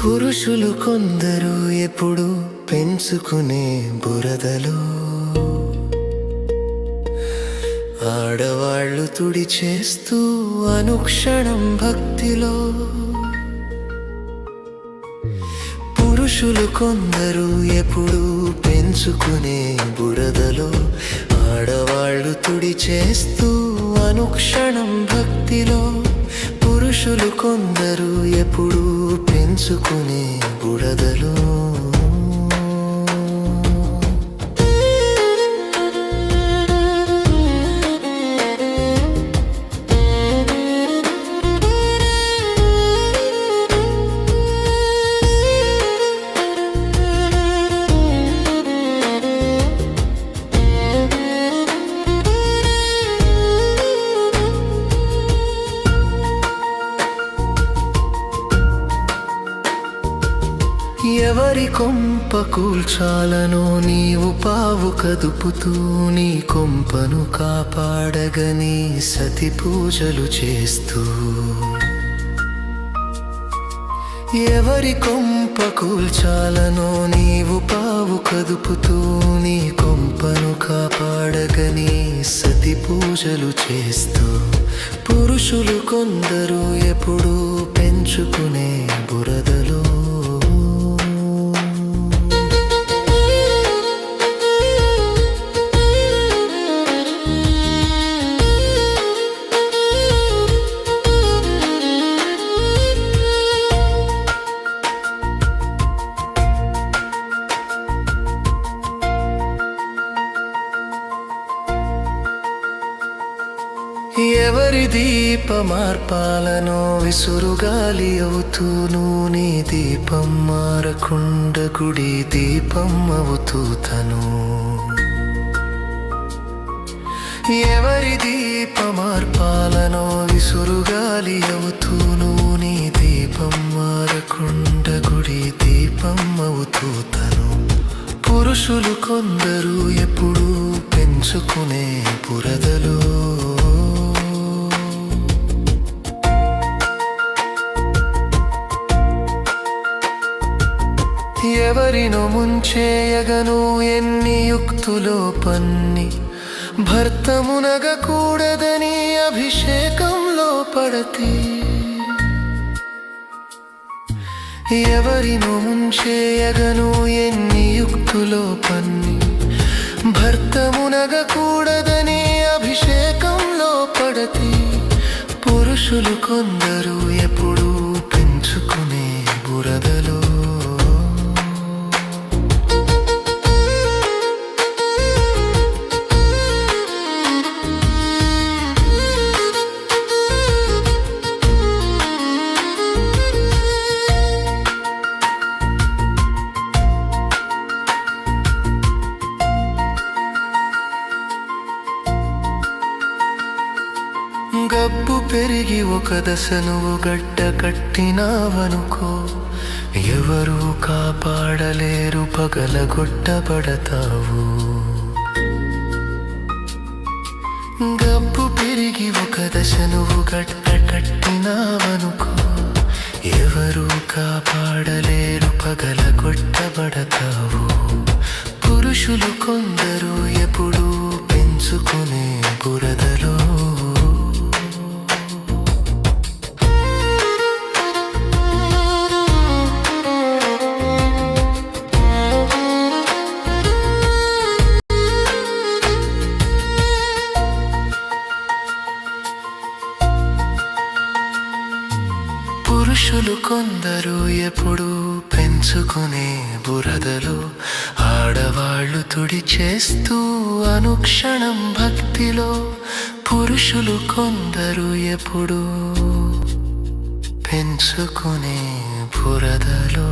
పురుషులు కొందరు ఎప్పుడు పెంచుకునే బురదలో, ఆడవాళ్ళు తుడి చేస్తూ అనుక్షణం భక్తిలో. పురుషులు కొందరు ఎప్పుడు పెంచుకునే బురదలో, ఆడవాళ్ళు తుడి చేస్తూ అనుక్షణం భక్తిలో. పురుషులు కొందరు ఎప్పుడు పెంచుకునే బురదలో. ఎవరి కొంప కూల్చాలనో నీవు పావు కదుపుతూ, నీ కొంపను కాపాడగని సతి పూజలు చేస్తూ. ఎవరి కొంప కూల్చాలనో నీవు పావు కదుపుతూ, నీ కొంపను కాపాడగని సతి పూజలు చేస్తూ. పురుషులు కొందరు ఎప్పుడు పెంచుకునే బురదలో. ఎవరి దీపమార్పాలనో విసురుగాలి అవుతూను, నీ దీపం మారకుండ గుడి దీపం అవుతూ తను. ఎవరి దీపమార్పాలనో విసురుగాలి అవుతూను, నీ దీపం మారకుండ గుడి దీపం అవుతూ తను. పురుషులు కొందరు ఎప్పుడు పెంచుకునే బురదలో. ఎవరినో ముంచేయగను ఎన్ని యుక్తులో పన్ని, భర్త మునగకూడదని అభిషేకంలో పడతి. ఎవరినో ముంచేయగను ఎన్ని యుక్తులో పన్ని, భర్త మునగకూడదని అభిషేకంలో పడతి. పురుషులు కొందరు ఎప్పుడు పెంచుకునే బురదలో. గబ్బు పెరిగి ఒక దశ నువ్వు గడ్డ కట్టినావనుకో, ఎవరు కాపాడలేరు పగలగొట్టబడతావు. గబ్బు పెరిగి ఒక దశ నువ్వు గడ్డ కట్టినావనుకో, ఎవరు కాపాడలేరు పగలగొట్టబడతావు. పురుషులు కొందరు ఎప్పుడు పెంచుకునే బురదలో. పురుషులు కొందరు ఎప్పుడు పెంచుకునే బురదలో, ఆడవాళ్ళు తుడి చేస్తూ అనుక్షణం భక్తిలో. పురుషులు కొందరు ఎప్పుడు పెంచుకునే బురదలో.